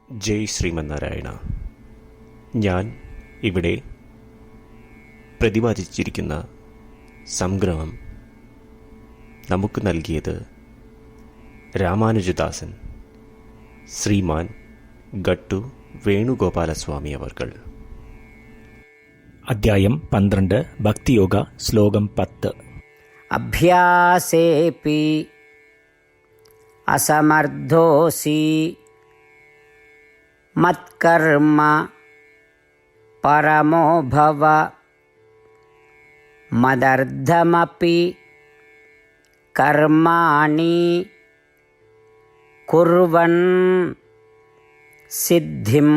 ജയ് ശ്രീമന്നാരായണ. ഞാൻ ഇവിടെ പ്രതിപാദിച്ചിരിക്കുന്ന സംഗ്രഹം നമുക്ക് നൽകിയത് രാമാനുജദാസൻ ശ്രീമാൻ ഗട്ടു വേണുഗോപാലസ്വാമി അവർകൾ. അധ്യായം 12 ഭക്തിയോഗ ശ്ലോകം 10. അഭ്യാസേപി അസമർത്ഥോസി മത്കർമ്മ പരമോ ഭവ മദർത്ഥമപി കർമാണി കുർവൻ സിദ്ധിം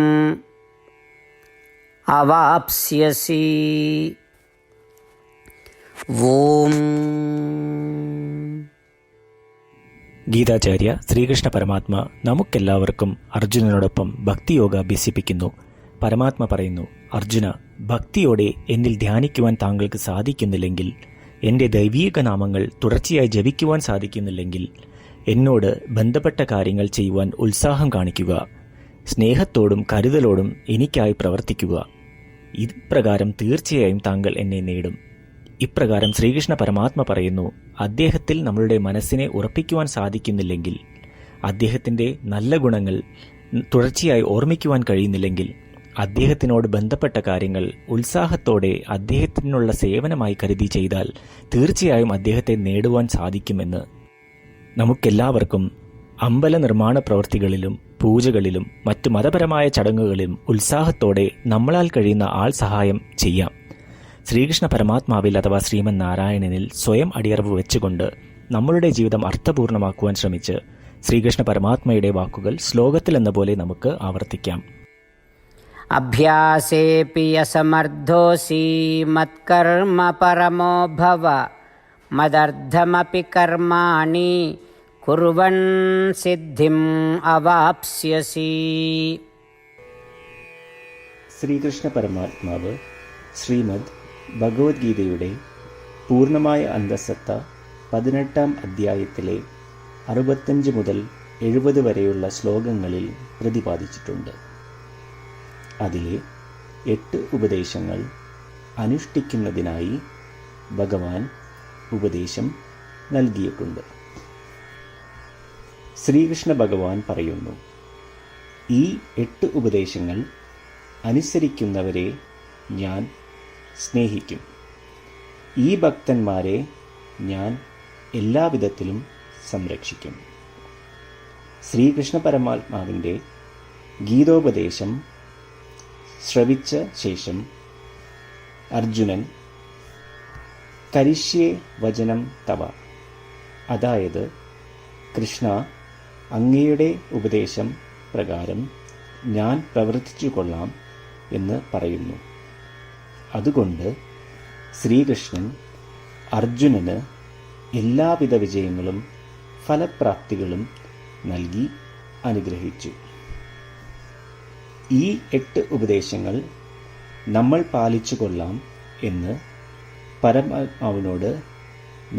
അവാപ്സ്യസി. ഓം. ഗീതാചാര്യ ശ്രീകൃഷ്ണ പരമാത്മ നമുക്കെല്ലാവർക്കും അർജുനനോടൊപ്പം ഭക്തിയോഗ അഭ്യസിപ്പിക്കുന്നു. പരമാത്മ പറയുന്നു, അർജുന, ഭക്തിയോടെ എന്നിൽ ധ്യാനിക്കുവാൻ താങ്കൾക്ക് സാധിക്കുന്നില്ലെങ്കിൽ, എൻ്റെ ദൈവീക നാമങ്ങൾ തുടർച്ചയായി ജപിക്കുവാൻ സാധിക്കുന്നില്ലെങ്കിൽ, എന്നോട് ബന്ധപ്പെട്ട കാര്യങ്ങൾ ചെയ്യുവാൻ ഉത്സാഹം കാണിക്കുക, സ്നേഹത്തോടും കരുതലോടും എനിക്കായി പ്രവർത്തിക്കുക. ഇപ്രകാരം തീർച്ചയായും താങ്കൾ എന്നെ നേടും. ഇപ്രകാരം ശ്രീകൃഷ്ണ പരമാത്മ പറയുന്നു, അദ്ദേഹത്തിൽ നമ്മളുടെ മനസ്സിനെ ഉറപ്പിക്കുവാൻ സാധിക്കുന്നില്ലെങ്കിൽ, അദ്ദേഹത്തിൻ്റെ നല്ല ഗുണങ്ങൾ തുടർച്ചയായി ഓർമ്മിക്കുവാൻ കഴിയുന്നില്ലെങ്കിൽ, അദ്ദേഹത്തിനോട് ബന്ധപ്പെട്ട കാര്യങ്ങൾ ഉത്സാഹത്തോടെ അദ്ദേഹത്തിനുള്ള സേവനമായി കരുതി ചെയ്താൽ തീർച്ചയായും അദ്ദേഹത്തെ നേടുവാൻ സാധിക്കുമെന്ന്. നമുക്കെല്ലാവർക്കും അമ്പല നിർമ്മാണ പ്രവൃത്തികളിലും പൂജകളിലും മറ്റു മതപരമായ ചടങ്ങുകളിലും ഉത്സാഹത്തോടെ നമ്മളാൽ കഴിയുന്ന ആൾ സഹായം ചെയ്യാം. ശ്രീകൃഷ്ണ പരമാത്മാവിൽ അഥവാ ശ്രീമൻ നാരായണനിൽ സ്വയം അടിയറവ് വെച്ചുകൊണ്ട് നമ്മളുടെ ജീവിതം അർത്ഥപൂർണമാക്കുവാൻ ശ്രമിച്ച് ശ്രീകൃഷ്ണ പരമാത്മയുടെ വാക്കുകൾ ശ്ലോകത്തിലെന്ന പോലെ നമുക്ക് ആവർത്തിക്കാം. അഭ്യാസേപി അസമർത്ഥോസി മത്കർമ്മ പരമോ ഭവ മദർത്ഥമപി കർമാണി കുർവൻ സിദ്ധിം അവാപ്സ്യസി. ശ്രീകൃഷ്ണ പരമാത്മാവ് ശ്രീമദ് ഭഗവത്ഗീതയുടെ പൂർണ്ണമായ അന്തസത്ത 18-ാം അധ്യായത്തിലെ 65 മുതൽ 70 വരെയുള്ള ശ്ലോകങ്ങളിൽ പ്രതിപാദിച്ചിട്ടുണ്ട്. അതിലെ 8 ഉപദേശങ്ങൾ അനുഷ്ഠിക്കുന്നതിനായി ഭഗവാൻ ഉപദേശം നൽകിയിട്ടുണ്ട്. ശ്രീകൃഷ്ണ ഭഗവാൻ പറയുന്നു, ഈ 8 ഉപദേശങ്ങൾ അനുസരിക്കുന്നവരെ ഞാൻ സ്നേഹിക്കും. ഈ ഭക്തന്മാരെ ഞാൻ എല്ലാവിധത്തിലും സംരക്ഷിക്കും. ശ്രീകൃഷ്ണ പരമാത്മാവിൻ്റെ ഗീതോപദേശം ശ്രവിച്ച ശേഷം അർജുനൻ കരിഷ്യേ വചനം തവ, അതായത് കൃഷ്ണ, അങ്ങയുടെ ഉപദേശം പ്രകാരം ഞാൻ പ്രവർത്തിച്ചു കൊള്ളാം എന്ന് പറയുന്നു. അതുകൊണ്ട് ശ്രീകൃഷ്ണൻ അർജുനന് എല്ലാവിധ വിജയങ്ങളും ഫലപ്രാപ്തികളും നൽകി അനുഗ്രഹിച്ചു. ഈ 8 ഉപദേശങ്ങൾ നമ്മൾ പാലിച്ചു കൊള്ളാം എന്ന് പരമാത്മാവിനോട്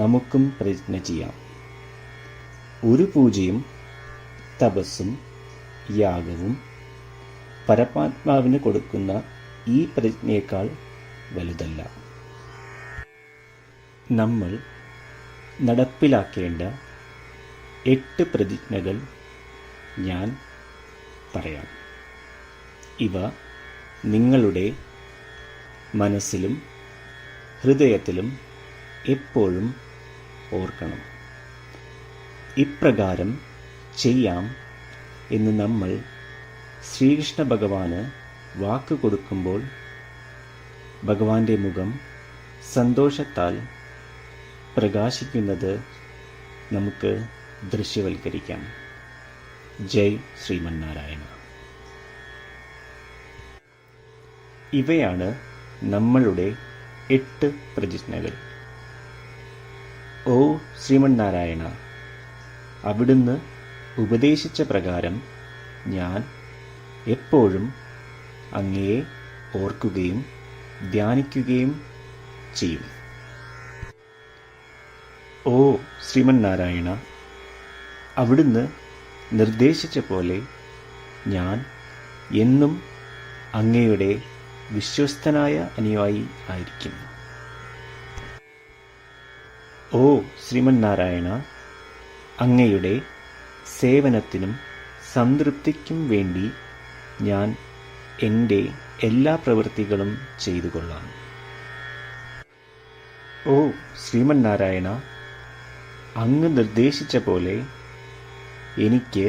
നമുക്കും പ്രതിജ്ഞ ചെയ്യാം. ഒരു പൂജയും തപസ്സും യാഗവും പരമാത്മാവിന് കൊടുക്കുന്ന ഈ പ്രതിജ്ഞയേക്കാൾ വലുതല്ല. നമ്മൾ നടപ്പിലാക്കേണ്ട 8 പ്രതിജ്ഞകൾ ഞാൻ പറയാം. ഇവ നിങ്ങളുടെ മനസ്സിലും ഹൃദയത്തിലും എപ്പോഴും ഓർക്കണം. ഇപ്രകാരം ചെയ്യാം എന്ന് നമ്മൾ ശ്രീകൃഷ്ണ ഭഗവാന് വാക്ക് കൊടുക്കുമ്പോൾ ഭഗവാന്റെ മുഖം സന്തോഷത്താൽ പ്രകാശിക്കുന്നത് നമുക്ക് ദൃശ്യവൽക്കരിക്കാം. ജയ് ശ്രീമന്നാരായണ. ഇവയാണ് നമ്മളുടെ 8 പ്രതിജ്ഞകൾ. ഓ ശ്രീമന്നാരായണ, അവിടുന്ന് ഉപദേശിച്ച പ്രകാരം ഞാൻ എപ്പോഴും അങ്ങയെ ഓർക്കുകയും ധ്യാനിക്കുകയും ചെയ്യും. ഓ ശ്രീമന്നാരായണ, അവിടുന്ന് നിർദ്ദേശിച്ച പോലെ ഞാൻ എന്നും അങ്ങയുടെ വിശ്വസ്തനായ അനുയായി ആയിരിക്കും. ഓ ശ്രീമന്നാരായണ, അങ്ങയുടെ സേവനത്തിനും സംതൃപ്തിക്കും വേണ്ടി ഞാൻ എൻ്റെ എല്ലാ പ്രവൃത്തികളും ചെയ്തു കൊള്ളാം. ഓ ശ്രീമന്നാരായണ, അങ്ങ് നിർദ്ദേശിച്ച പോലെ എനിക്ക്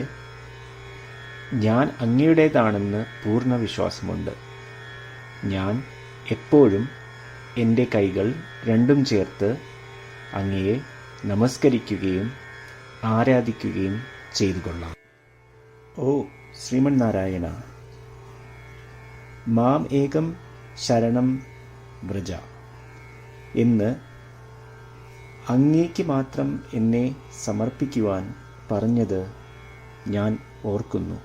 ഞാൻ അങ്ങയുടേതാണെന്ന് പൂർണ്ണ വിശ്വാസമുണ്ട്. ഞാൻ എപ്പോഴും എൻ്റെ കൈകൾ രണ്ടും ചേർത്ത് അങ്ങയെ നമസ്കരിക്കുകയും ആരാധിക്കുകയും ചെയ്തു കൊള്ളാം. ഓ ശ്രീമന്നാരായണ, മാം ഏകം ശരണം വ്രജ എന്ന് അങ്ങേക്ക് മാത്രം എന്നെ സമർപ്പിക്കുവാൻ പറഞ്ഞത് ഞാൻ ഓർക്കുന്നു.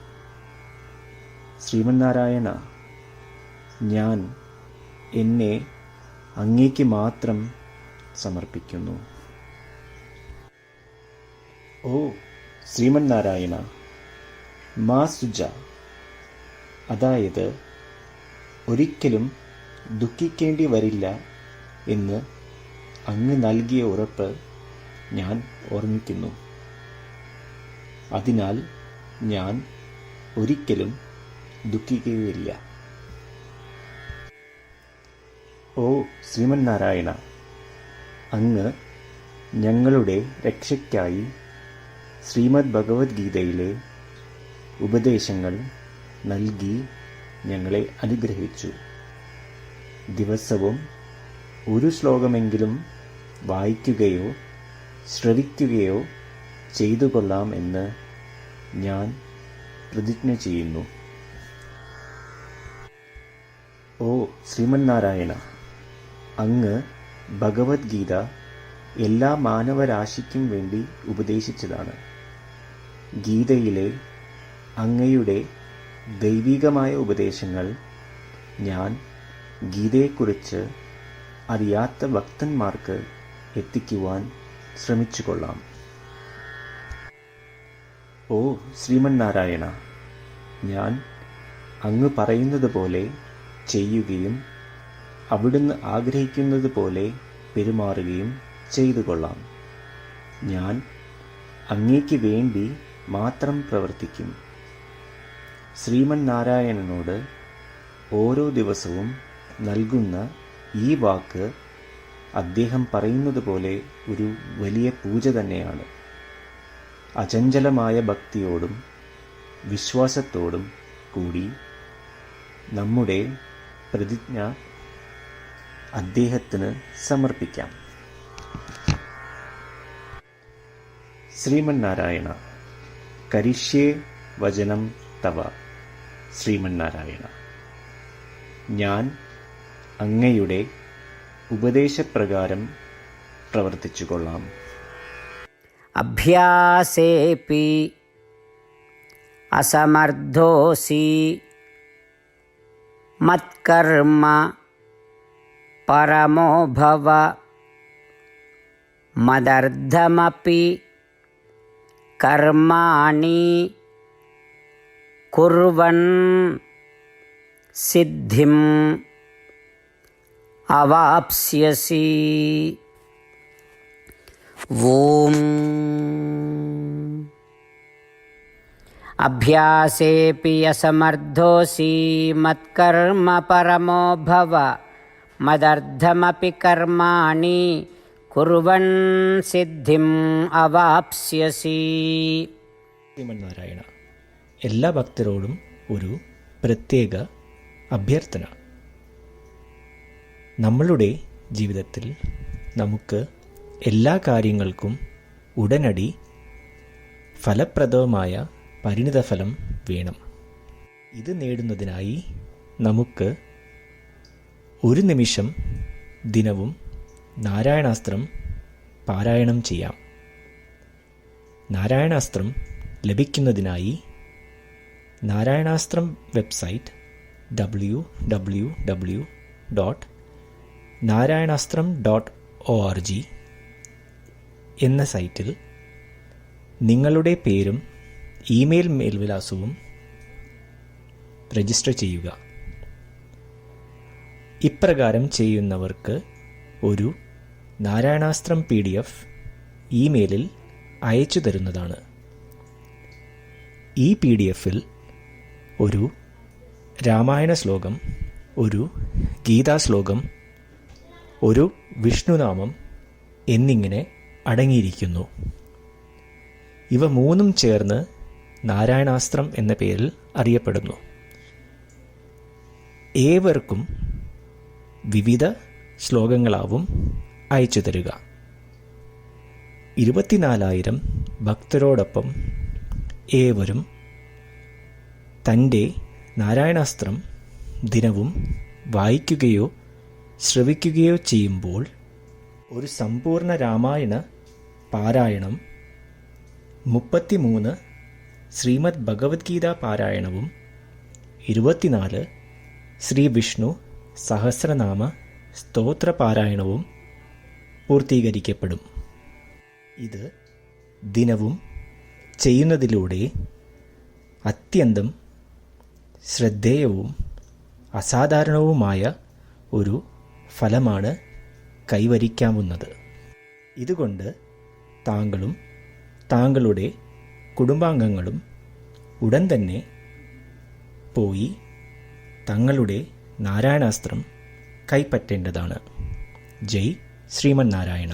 ശ്രീമന്നാരായണ, ഞാൻ എന്നെ അങ്ങേക്ക് മാത്രം സമർപ്പിക്കുന്നു. ഓ ശ്രീമന്നാരായണ, മാ സുജ, അതായത് ഒരിക്കലും ദുഃഖിക്കേണ്ടി വരില്ല എന്ന് അങ്ങ് നൽകിയ ഉറപ്പ് ഞാൻ ഓർമ്മിക്കുന്നു. അതിനാൽ ഞാൻ ഒരിക്കലും ദുഃഖിക്കുകയില്ല. ഓ ശ്രീമന്നാരായണ, അങ്ങ് ഞങ്ങളുടെ രക്ഷയ്ക്കായി ശ്രീമദ് ഭഗവത്ഗീതയിലെ ഉപദേശങ്ങൾ നൽകി ഞങ്ങളെ അനുഗ്രഹിച്ചു. ദിവസവും ഒരു ശ്ലോകമെങ്കിലും വായിക്കുകയോ ശ്രവിക്കുകയോ ചെയ്തു കൊള്ളാം എന്ന് ഞാൻ പ്രതിജ്ഞ ചെയ്യുന്നു. ഓ ശ്രീമന്നാരായണ, അങ്ങ് ഭഗവത്ഗീത എല്ലാ മാനവരാശിക്കും വേണ്ടി ഉപദേശിച്ചതാണ്. ഗീതയിലെ അങ്ങയുടെ ദൈവികമായ ഉപദേശങ്ങൾ ഞാൻ ഗീതയെക്കുറിച്ച് അറിയാത്ത ഭക്തന്മാർക്ക് എത്തിക്കുവാൻ ശ്രമിച്ചുകൊള്ളാം. ഓ ശ്രീമന്നാരായണ, ഞാൻ അങ്ങ് പറയുന്നത് പോലെ ചെയ്യുകയും അവിടുന്ന് ആഗ്രഹിക്കുന്നത് പോലെ പെരുമാറുകയും ചെയ്തു കൊള്ളാം. ഞാൻ അങ്ങേക്ക് വേണ്ടി മാത്രം പ്രവർത്തിക്കും. ശ്രീമന്നാരായണനോട് ഓരോ ദിവസവും നൽകുന്ന ഈ വാക്ക് അദ്ദേഹം പറയുന്നത് പോലെ ഒരു വലിയ പൂജ തന്നെയാണ്. അചഞ്ചലമായ ഭക്തിയോടും വിശ്വാസത്തോടും കൂടി നമ്മുടെ പ്രതിജ്ഞ അദ്ദേഹത്തിന് സമർപ്പിക്കാം. ശ്രീമന്നാരായണ, കരിഷ്യേ വചനം തവ. ശ്രീമന്നാരായണ, ഞാൻ അങ്ങയുടെ ഉപദേശപ്രകാരം പ്രവർത്തിച്ചുകൊള്ളാം. അഭ്യാസേപി അസമർത്ഥോസി മത്കർമ്മ പരമോ ഭവ മദർത്ഥമപി കർമാണി കുർവൻ സിദ്ധിം അവാപ്സ്യസി. ഓം അഭ്യാസേപി അസമർത്ഥോസി മത്കർമ്മ പരമോ ഭവ മദർത്ഥമപി കർമാണി കുർവൻ സിദ്ധിം അവാപ്സ്യസി. ശ്രീമന്നാരായണ, എല്ലാ ഭക്തരോടും ഒരു പ്രത്യേക അഭ്യർത്ഥന. നമ്മളുടെ ജീവിതത്തിൽ നമുക്ക് എല്ലാ കാര്യങ്ങൾക്കും ഉടനടി ഫലപ്രദമായ പരിണിതഫലം വേണം. ഇത് നേടുന്നതിനായി നമുക്ക് ഒരു നിമിഷം ദിനവും നാരായണാസ്ത്രം പാരായണം ചെയ്യാം. നാരായണാസ്ത്രം ലഭിക്കുന്നതിനായി നാരായണാസ്ത്രം വെബ്സൈറ്റ് www.narayanaastram.org എന്ന സൈറ്റിൽ നിങ്ങളുടെ പേരും ഇമെയിൽ മേൽവിലാസവും രജിസ്റ്റർ ചെയ്യുക. ഇപ്രകാരം ചെയ്യുന്നവർക്ക് ഒരു നാരായണാസ്ത്രം PDF ഇമെയിലിൽ അയച്ചു തരുന്നതാണ്. ഈ PDF-ൽ ഒരു രാമായണ ശ്ലോകം, ഒരു ഗീതാശ്ലോകം, ഒരു വിഷ്ണുനാമം എന്നിങ്ങനെ അടങ്ങിയിരിക്കുന്നു. ഇവ മൂന്നും ചേർന്ന് നാരായണാസ്ത്രം എന്ന പേരിൽ അറിയപ്പെടുന്നു. ഏവർക്കും വിവിധ ശ്ലോകങ്ങളാവും അയച്ചു തരിക. 24,000 ഭക്തരോടൊപ്പം ഏവരും തൻ്റെ നാരായണാസ്ത്രം ദിനവും വായിക്കുകയോ ശ്രവിക്കുകയോ ചെയ്യുമ്പോൾ ഒരു സമ്പൂർണ്ണ രാമായണ പാരായണം, 33 ശ്രീമദ് ഭഗവത്ഗീത പാരായണവും 24 ശ്രീ വിഷ്ണു സഹസ്രനാമ സ്തോത്ര പാരായണവും പൂർത്തീകരിക്കപ്പെടും. ഇത് ദിനവും ചെയ്യുന്നതിലൂടെ അത്യന്തം ശ്രദ്ധേയവും അസാധാരണവുമായ ഒരു ഫലമാണ് കൈവരിക്കാവുന്നത്. ഇതുകൊണ്ട് താങ്കളും താങ്കളുടെ കുടുംബാംഗങ്ങളും ഉടൻ തന്നെ പോയി തങ്ങളുടെ നാരായണാസ്ത്രം കൈപ്പറ്റേണ്ടതാണ്. ജയ് ശ്രീമന്നാരായണ.